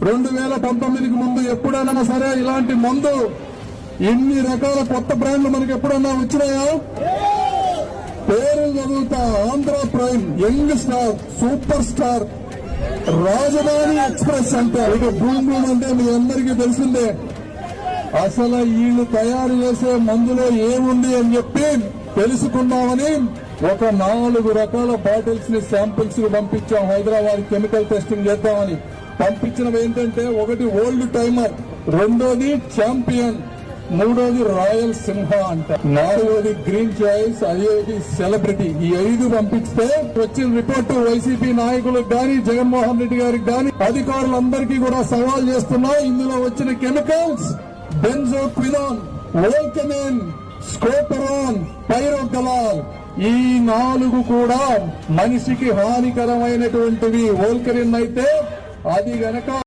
2019కి ముందు ఎప్పుడైనా సరే ఇలాంటి మందు ఇన్ని రకాల కొత్త బ్రాండ్లు మనకి ఎప్పుడన్నా వచ్చినాయా? పేరు చదువుతా, Andhra prime, young star, super star, రాజధాని ఎక్స్ప్రెస్ అంటే ఇక బూమ్ బూమ్ అంటే మీ అందరికీ తెలిసిందే. అసలు వీళ్ళు తయారు చేసే మందులో ఏముంది అని చెప్పి తెలుసుకుందామని ఒక 4 రకాల బాటిల్స్ ని శాంపిల్స్ కి పంపించాం. హైదరాబాద్ కెమికల్ టెస్టింగ్ చేద్దామని పంపించినవి ఏంటంటే, ఒకటి ఓల్డ్ టైమర్, రెండోది ఛాంపియన్, మూడోది రాయల్ సింహ అంట, నాలుగోది గ్రీన్ చాయిస్, అదేది సెలబ్రిటీ. ఈ 5 పంపిస్తే వచ్చిన రిపోర్టు వైసీపీ నాయకులకు గాని, జగన్మోహన్ రెడ్డి గారికి గాని, అధికారులందరికీ కూడా సవాల్ చేస్తున్నా. ఇందులో వచ్చిన కెమికల్స్ బెంజోక్వినాన్, వోల్కమెన్, స్కోపరాన్, పైరోగలాల్, ఈ 4 కూడా మనిషికి హానికరమైనటువంటివి. వోల్కరిన్ అయితే అది గనక